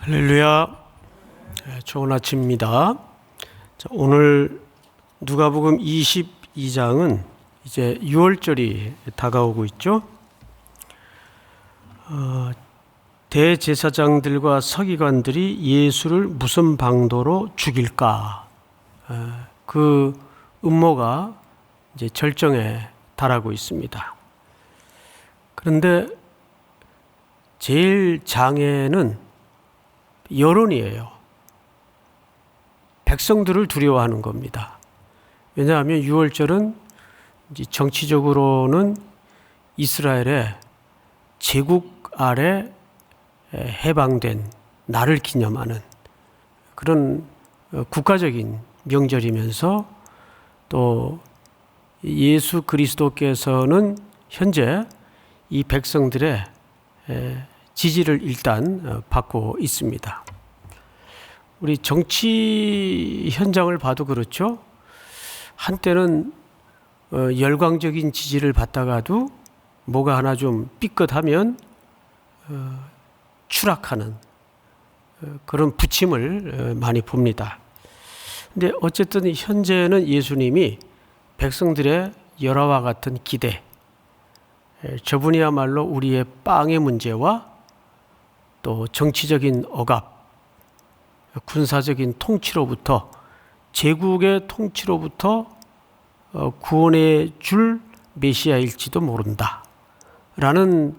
할렐루야. 좋은 아침입니다. 자, 오늘 누가복음 22장은 이제 6월절이 다가오고 있죠. 대제사장들과 서기관들이 예수를 무슨 방도로 죽일까? 그 음모가 이제 절정에 달하고 있습니다. 그런데 제일 장애는 여론이에요. 백성들을 두려워하는 겁니다. 왜냐하면 6월절은 정치적으로는 이스라엘의 제국 아래 해방된 날을 기념하는 그런 국가적인 명절이면서 또 예수 그리스도께서는 현재 이 백성들의 지지를 일단 받고 있습니다. 우리 정치 현장을 봐도 그렇죠. 한때는 열광적인 지지를 받다가도 뭐가 하나 좀 삐끗하면 추락하는 그런 부침을 많이 봅니다. 근데 어쨌든 현재는 예수님이 백성들의 열화와 같은 기대, 저분이야말로 우리의 빵의 문제와 또 정치적인 억압, 군사적인 통치로부터, 제국의 통치로부터 구원해 줄 메시아일지도 모른다 라는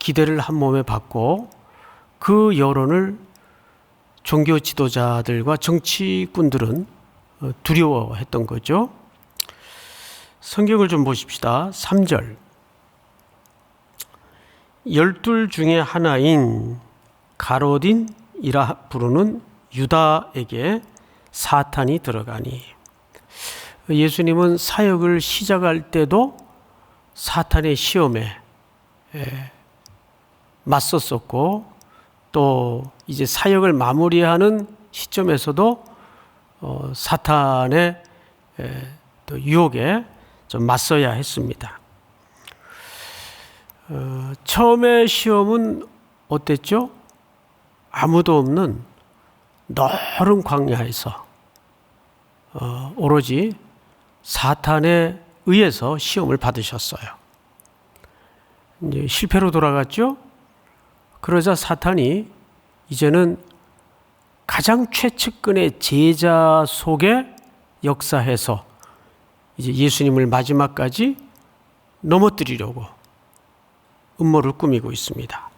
기대를 한 몸에 받고 그 여론을 종교 지도자들과 정치꾼들은 두려워했던 거죠. 성경을 좀 보십시다. 3절. 12 중에 하나인 가로딘이라 부르는 유다에게 사탄이 들어가니. 예수님은 사역을 시작할 때도 사탄의 시험에 맞섰었고 또 이제 사역을 마무리하는 시점에서도 사탄의 또 유혹에 좀 맞서야 했습니다. 처음에 시험은 어땠죠? 아무도 없는 넓은 광야에서 오로지 사탄에 의해서 시험을 받으셨어요. 이제 실패로 돌아갔죠? 그러자 사탄이 이제는 가장 최측근의 제자 속에 역사해서 이제 예수님을 마지막까지 넘어뜨리려고 음모를 꾸미고 있습니다.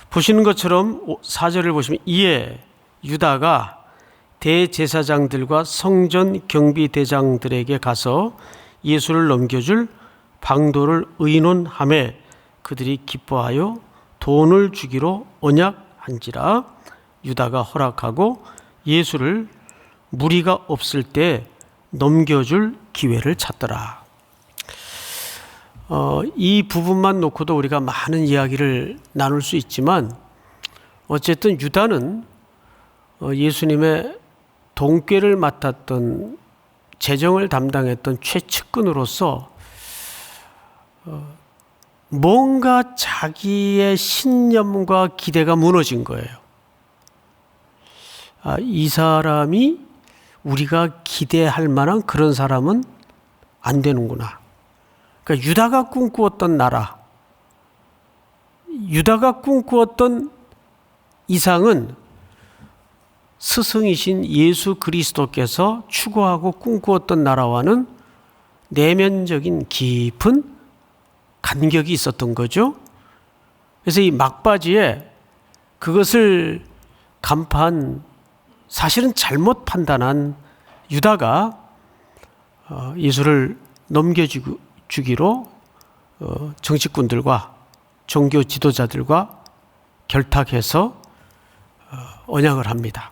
보시는 것처럼 4절을 보시면 이에 유다가 대제사장들과 성전 경비대장들에게 가서 예수를 넘겨줄 방도를 의논하매 그들이 기뻐하여 돈을 주기로 언약한지라. 유다가 허락하고 예수를 무리가 없을 때 넘겨줄 기회를 찾더라. 이 부분만 놓고도 우리가 많은 이야기를 나눌 수 있지만 어쨌든 유다는 예수님의 동궤를 맡았던 재정을 담당했던 최측근으로서 뭔가 자기의 신념과 기대가 무너진 거예요. 이 사람이 우리가 기대할 만한 그런 사람은 안 되는구나. 그러니까 유다가 꿈꾸었던 나라, 유다가 꿈꾸었던 이상은 스승이신 예수 그리스도께서 추구하고 꿈꾸었던 나라와는 내면적인 깊은 간격이 있었던 거죠. 그래서 이 막바지에 그것을 간파한, 사실은 잘못 판단한 유다가 예수를 넘겨주기로 정치꾼들과 종교 지도자들과 결탁해서 언약을 합니다.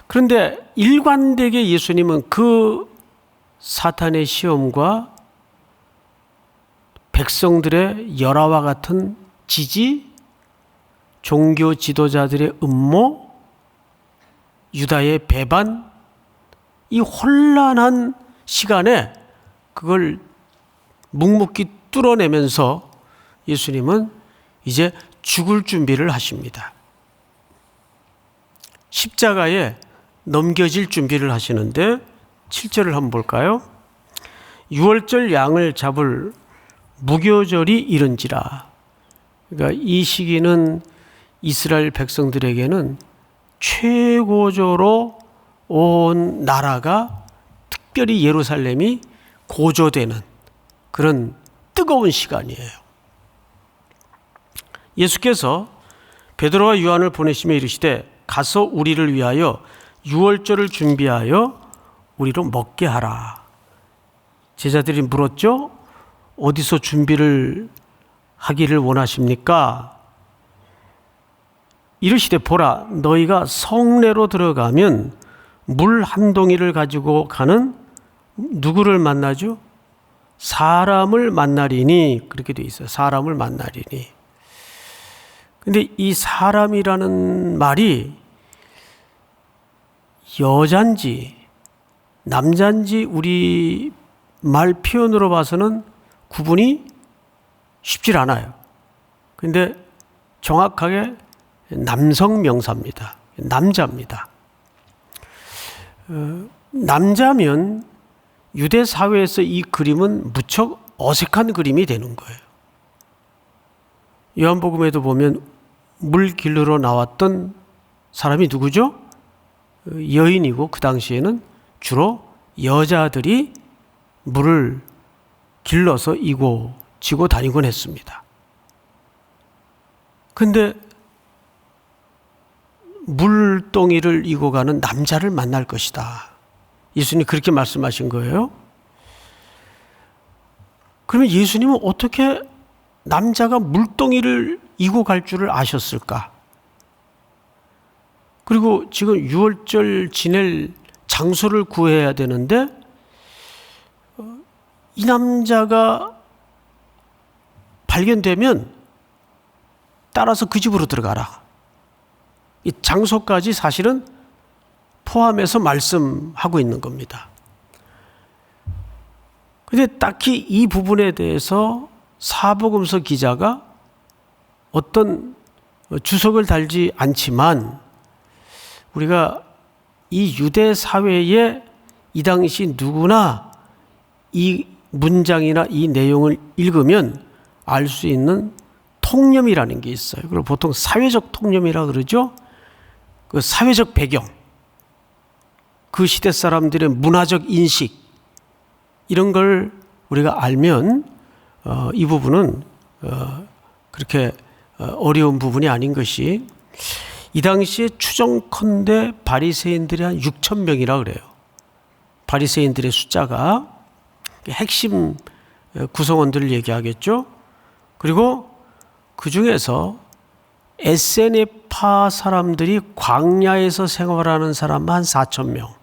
그런데 일관되게 예수님은 그 사탄의 시험과 백성들의 열화와 같은 지지, 종교 지도자들의 음모, 유다의 배반, 이 혼란한 시간에 그걸 묵묵히 뚫어내면서 예수님은 이제 죽을 준비를 하십니다. 십자가에 넘겨질 준비를 하시는데 7절을 한번 볼까요? 유월절 양을 잡을 무교절이 이른지라. 그러니까 이 시기는 이스라엘 백성들에게는 최고조로 온 나라가, 특별히 예루살렘이 고조되는 그런 뜨거운 시간이에요. 예수께서 베드로와 요한을 보내시며 이르시되 가서 우리를 위하여 유월절을 준비하여 우리로 먹게 하라. 제자들이 물었죠. 어디서 준비를 하기를 원하십니까? 이르시되 보라, 너희가 성내로 들어가면 물 한 동이를 가지고 가는 누구를 만나죠? 사람을 만나리니. 그렇게 돼 있어요. 사람을 만나리니. 근데 이 사람이라는 말이 여잔지 남잔지 우리 말 표현으로 봐서는 구분이 쉽질 않아요. 근데 정확하게 남성 명사입니다. 남자입니다. 남자면 유대 사회에서 이 그림은 무척 어색한 그림이 되는 거예요. 요한복음에도 보면 물 길르러 나왔던 사람이 누구죠? 여인이고 그 당시에는 주로 여자들이 물을 길러서 이고 지고 다니곤 했습니다. 근데 물동이를 이고 가는 남자를 만날 것이다. 예수님이 그렇게 말씀하신 거예요. 그러면 예수님은 어떻게 남자가 물동이를 이고 갈 줄을 아셨을까? 그리고 지금 유월절 지낼 장소를 구해야 되는데 이 남자가 발견되면 따라서 그 집으로 들어가라. 이 장소까지 사실은 포함해서 말씀하고 있는 겁니다. 근데 딱히 이 부분에 대해서 사복음서 기자가 어떤 주석을 달지 않지만 우리가 이 유대 사회에 이 당시 누구나 이 문장이나 이 내용을 읽으면 알 수 있는 통념이라는 게 있어요. 그걸 보통 사회적 통념이라 그러죠. 그 사회적 배경, 그 시대 사람들의 문화적 인식, 이런 걸 우리가 알면 이 부분은 그렇게 어려운 부분이 아닌 것이, 이 당시에 추정컨대 바리새인들이 한 6천 명이라 그래요. 바리새인들의 숫자가. 핵심 구성원들을 얘기하겠죠. 그리고 그 중에서 에세네파 사람들이 광야에서 생활하는 사람만 한 4천 명.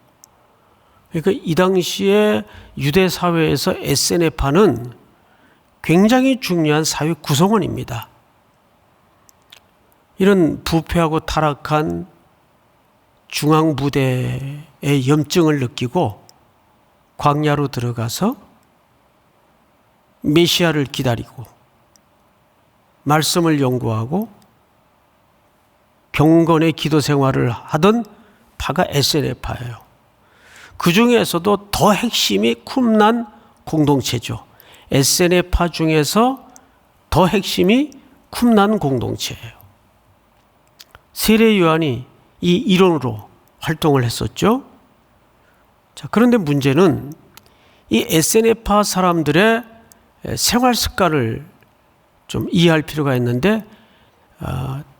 그러니까 이 당시에 유대 사회에서 에세네파는 굉장히 중요한 사회 구성원입니다. 이런 부패하고 타락한 중앙부대의 염증을 느끼고 광야로 들어가서 메시아를 기다리고 말씀을 연구하고 경건의 기도 생활을 하던 파가 에세네파예요. 그 중에서도 더 핵심이 쿰난 공동체죠. 에세네파 중에서 더 핵심이 쿰난 공동체예요. 세례 요한이 이 일원으로 활동을 했었죠. 자, 그런데 문제는 이 에세네파 사람들의 생활 습관을 좀 이해할 필요가 있는데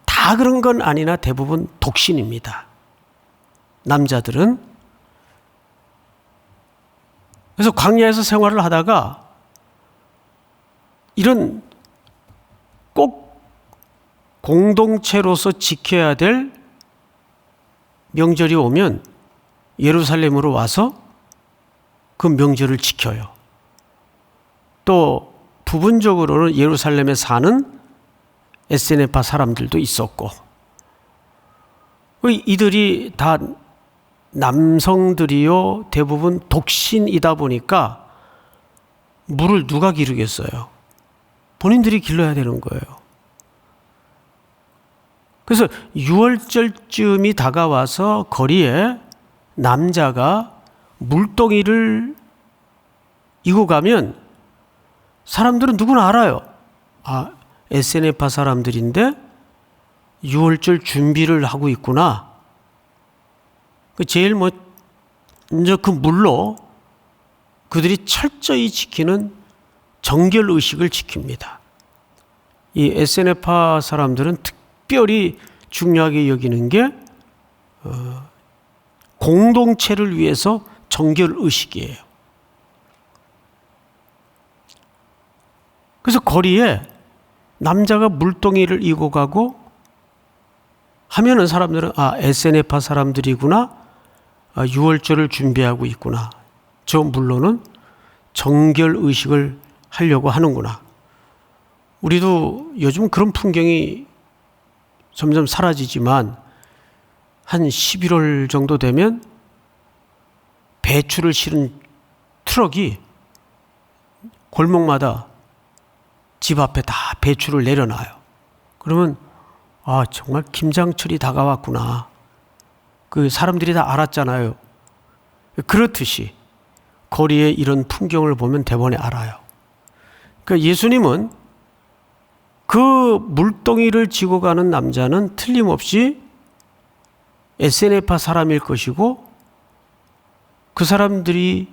다 그런 건 아니나 대부분 독신입니다. 남자들은. 그래서 광야에서 생활을 하다가 이런 꼭 공동체로서 지켜야 될 명절이 오면 예루살렘으로 와서 그 명절을 지켜요. 또 부분적으로는 예루살렘에 사는 에세네파 사람들도 있었고, 이들이 다 남성들이요 대부분 독신이다 보니까 물을 누가 기르겠어요? 본인들이 길러야 되는 거예요. 그래서 유월절쯤이 다가와서 거리에 남자가 물동이를 이고 가면 사람들은 누구나 알아요. 아, SNF파 사람들인데 유월절 준비를 하고 있구나. 제일 먼저 그 물로 그들이 철저히 지키는 정결 의식을 지킵니다. 이 SNF파 사람들은 특별히 중요하게 여기는 게 공동체를 위해서 정결 의식이에요. 그래서 거리에 남자가 물동이를 이고 가고 하면은 사람들은 SNF파 사람들이구나, 유월절을 준비하고 있구나, 저 물로는 정결 의식을 하려고 하는구나. 우리도 요즘 그런 풍경이 점점 사라지지만 한 11월 정도 되면 배추를 실은 트럭이 골목마다 집 앞에 다 배추를 내려놔요. 그러면 정말 김장철이 다가왔구나. 그 사람들이 다 알았잖아요. 그렇듯이 거리에 이런 풍경을 보면 대번에 알아요. 그러니까 예수님은 그 물동이를 지고 가는 남자는 틀림없이 SNF파 사람일 것이고, 그 사람들이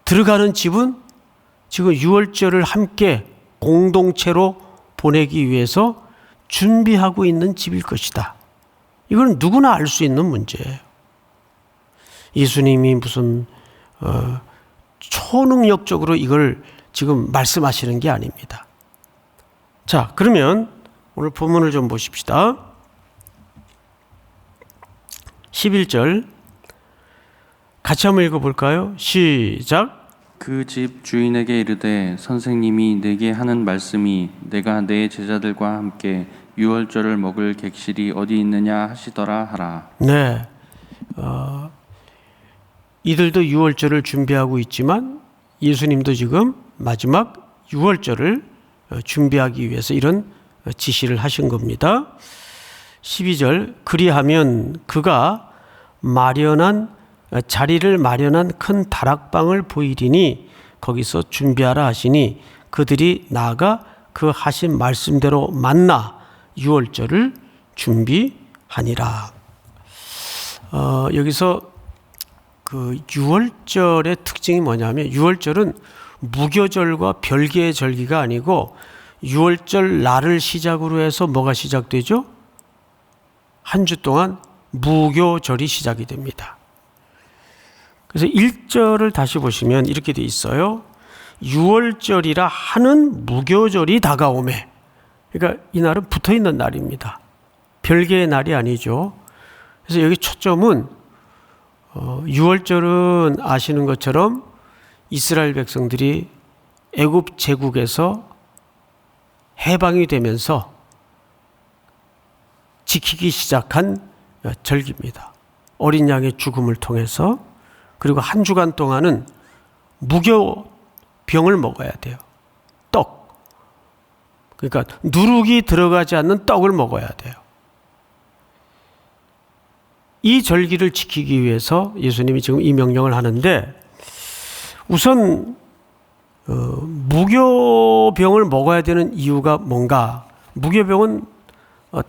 들어가는 집은 지금 유월절을 함께 공동체로 보내기 위해서 준비하고 있는 집일 것이다. 이건 누구나 알 수 있는 문제예요. 예수님이 무슨 초능력적으로 이걸 지금 말씀하시는 게 아닙니다. 자, 그러면 오늘 본문을 좀 보십시다. 11절 같이 한번 읽어볼까요? 시작. 그 집 주인에게 이르되 선생님이 내게 하는 말씀이 내가 내 제자들과 함께 유월절을 먹을 객실이 어디 있느냐 하시더라 하라. 네, 이들도 유월절을 준비하고 있지만 예수님도 지금 마지막 유월절을 준비하기 위해서 이런 지시를 하신 겁니다. 12절 그리하면 그가 자리를 마련한 큰 다락방을 보이리니 거기서 준비하라 하시니 그들이 나아가 그 하신 말씀대로 만나 유월절을 준비하니라. 여기서 그 유월절의 특징이 뭐냐면, 유월절은 무교절과 별개의 절기가 아니고 유월절 날을 시작으로 해서 뭐가 시작되죠? 한 주 동안 무교절이 시작이 됩니다. 그래서 1절을 다시 보시면 이렇게 돼 있어요. 유월절이라 하는 무교절이 다가오매. 그러니까 이 날은 붙어 있는 날입니다. 별개의 날이 아니죠. 그래서 여기 초점은 유월절은 아시는 것처럼 이스라엘 백성들이 애굽 제국에서 해방이 되면서 지키기 시작한 절기입니다. 어린 양의 죽음을 통해서. 그리고 한 주간 동안은 무교병을 먹어야 돼요. 떡. 그러니까 누룩이 들어가지 않는 떡을 먹어야 돼요. 이 절기를 지키기 위해서 예수님이 지금 이 명령을 하는데, 우선 무교병을 먹어야 되는 이유가 뭔가? 무교병은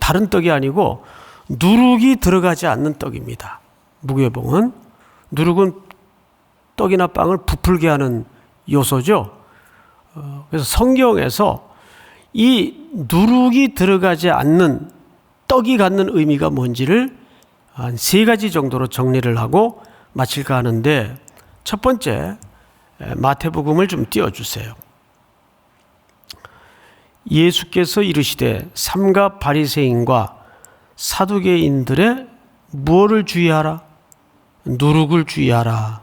다른 떡이 아니고 누룩이 들어가지 않는 떡입니다. 무교병은. 누룩은 떡이나 빵을 부풀게 하는 요소죠. 그래서 성경에서 이 누룩이 들어가지 않는 떡이 갖는 의미가 뭔지를 한 3가지 정도로 정리를 하고 마칠까 하는데, 첫 번째 마태복음을 좀 띄워주세요. 예수께서 이르시되 삼가 바리새인과 사두개인들의 무엇을 주의하라? 누룩을 주의하라.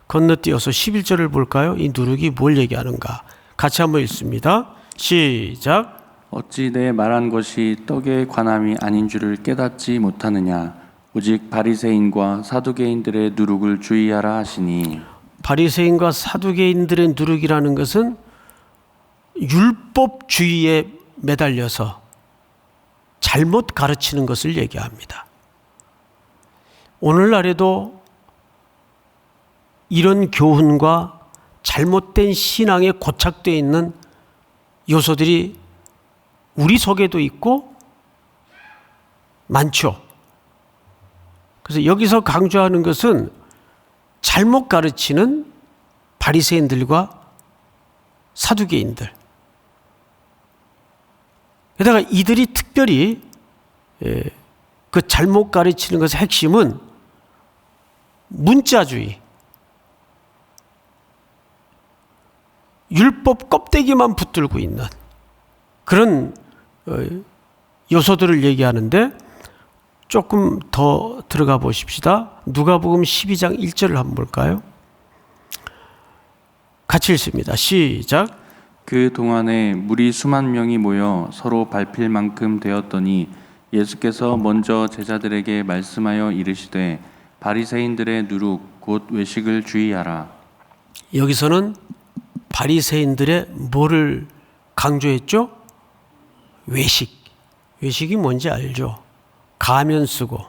건너뛰어서 11절을 볼까요? 이 누룩이 뭘 얘기하는가? 같이 한번 읽습니다. 시작. 어찌 내 말한 것이 떡에 관함이 아닌 줄을 깨닫지 못하느냐? 오직 바리새인과 사두개인들의 누룩을 주의하라 하시니. 바리새인과 사두개인들의 누룩이라는 것은 율법주의에 매달려서 잘못 가르치는 것을 얘기합니다. 오늘날에도 이런 교훈과 잘못된 신앙에 고착되어 있는 요소들이 우리 속에도 있고 많죠. 그래서 여기서 강조하는 것은 잘못 가르치는 바리새인들과 사두개인들. 게다가 이들이 특별히 그 잘못 가르치는 것의 핵심은 문자주의, 율법 껍데기만 붙들고 있는 그런 요소들을 얘기하는데 조금 더 들어가 보십시다. 누가복음 12장 1절을 한번 볼까요? 같이 읽습니다. 시작. 그 동안에 무리 수만 명이 모여 서로 밟힐 만큼 되었더니 예수께서 먼저 제자들에게 말씀하여 이르시되 바리새인들의 누룩 곧 외식을 주의하라. 여기서는 바리새인들의 뭐를 강조했죠? 외식. 외식이 뭔지 알죠? 가면 쓰고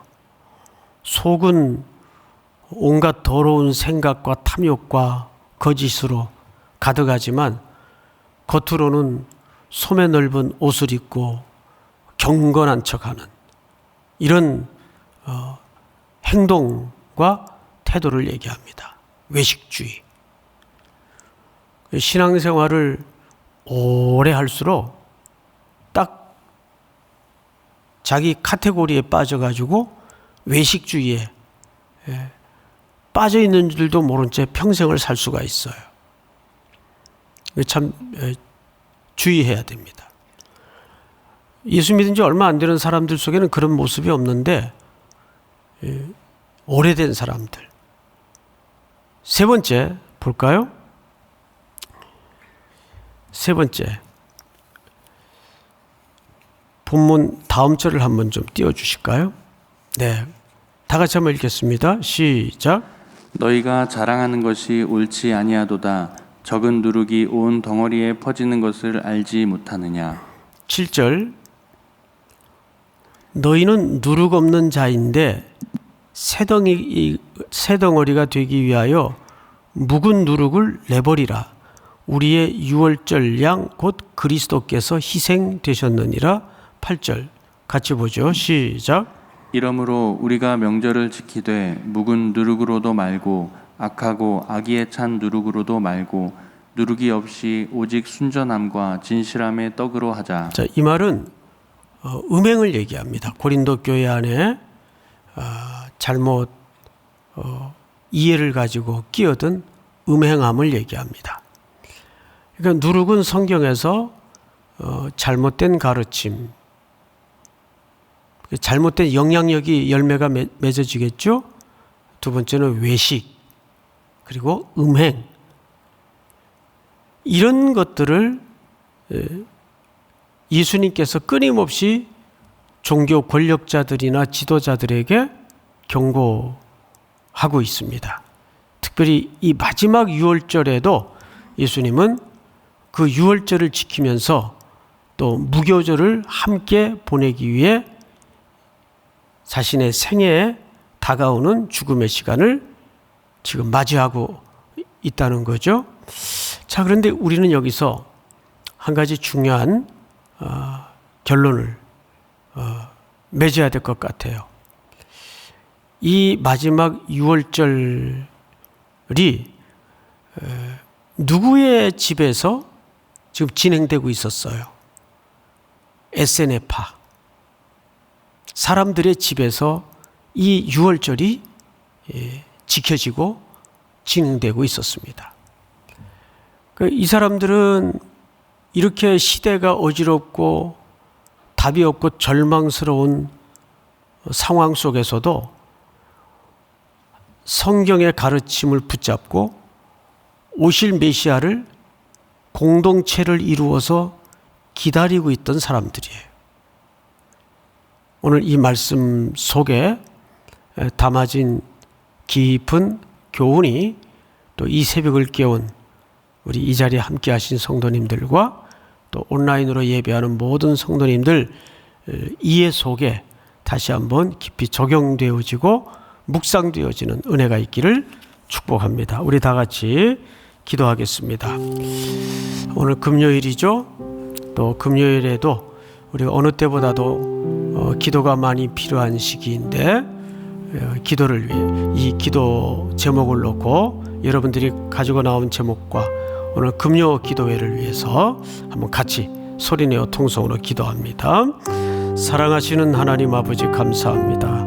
속은 온갖 더러운 생각과 탐욕과 거짓으로 가득하지만 겉으로는 소매 넓은 옷을 입고 경건한 척하는 이런 행동과 태도를 얘기합니다. 외식주의. 신앙생활을 오래 할수록 딱 자기 카테고리에 빠져가지고 외식주의에 빠져 있는 줄도 모른 채 평생을 살 수가 있어요. 참 주의해야 됩니다. 예수 믿은 지 얼마 안 되는 사람들 속에는 그런 모습이 없는데 오래된 사람들. 세 번째 볼까요? 세 번째 본문 다음 절을 한번 좀 띄워주실까요? 네, 다 같이 한번 읽겠습니다. 시작. 너희가 자랑하는 것이 옳지 아니하도다. 적은 누룩이 온 덩어리에 퍼지는 것을 알지 못하느냐. 7절. 너희는 누룩 없는 자인데 새덩어리가 되기 위하여 묵은 누룩을 내버리라. 우리의 유월절 양 곧 그리스도께서 희생되셨느니라. 8절 같이 보죠. 시작. 이러므로 우리가 명절을 지키되 묵은 누룩으로도 말고 악하고 악의에 찬 누룩으로도 말고 누룩이 없이 오직 순전함과 진실함의 떡으로 하자. 자, 이 말은 음행을 얘기합니다. 고린도 교회 안에 잘못 이해를 가지고 끼어든 음행함을 얘기합니다. 그러니까 누룩은 성경에서 잘못된 가르침, 잘못된 영향력이 열매가 맺어지겠죠. 두 번째는 외식, 그리고 음행. 이런 것들을 예수님께서 끊임없이 종교 권력자들이나 지도자들에게 경고하고 있습니다. 특별히 이 마지막 유월절에도 예수님은 그 유월절을 지키면서 또 무교절을 함께 보내기 위해 자신의 생애에 다가오는 죽음의 시간을 지금 맞이하고 있다는 거죠. 자, 그런데 우리는 여기서 한 가지 중요한 결론을 맺어야 될 것 같아요. 이 마지막 유월절이 누구의 집에서 지금 진행되고 있었어요? SNF파. 사람들의 집에서 이 유월절이 지켜지고 진행되고 있었습니다. 이 사람들은 이렇게 시대가 어지럽고 답이 없고 절망스러운 상황 속에서도 성경의 가르침을 붙잡고 오실 메시아를 공동체를 이루어서 기다리고 있던 사람들이에요. 오늘 이 말씀 속에 담아진 깊은 교훈이 또 이 새벽을 깨운 우리 이 자리에 함께 하신 성도님들과 또 온라인으로 예배하는 모든 성도님들 이해 속에 다시 한번 깊이 적용되어지고 묵상되어지는 은혜가 있기를 축복합니다. 우리 다 같이 기도하겠습니다. 오늘 금요일이죠. 또 금요일에도 우리가 어느 때보다도 기도가 많이 필요한 시기인데 기도를 위해 이 기도 제목을 놓고 여러분들이 가지고 나온 제목과 오늘 금요 기도회를 위해서 한번 같이 소리내어 통성으로 기도합니다. 사랑하시는 하나님 아버지 감사합니다.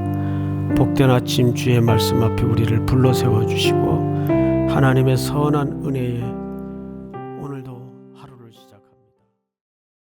복된 아침 주의 말씀 앞에 우리를 불러 세워주시고 하나님의 선한 은혜의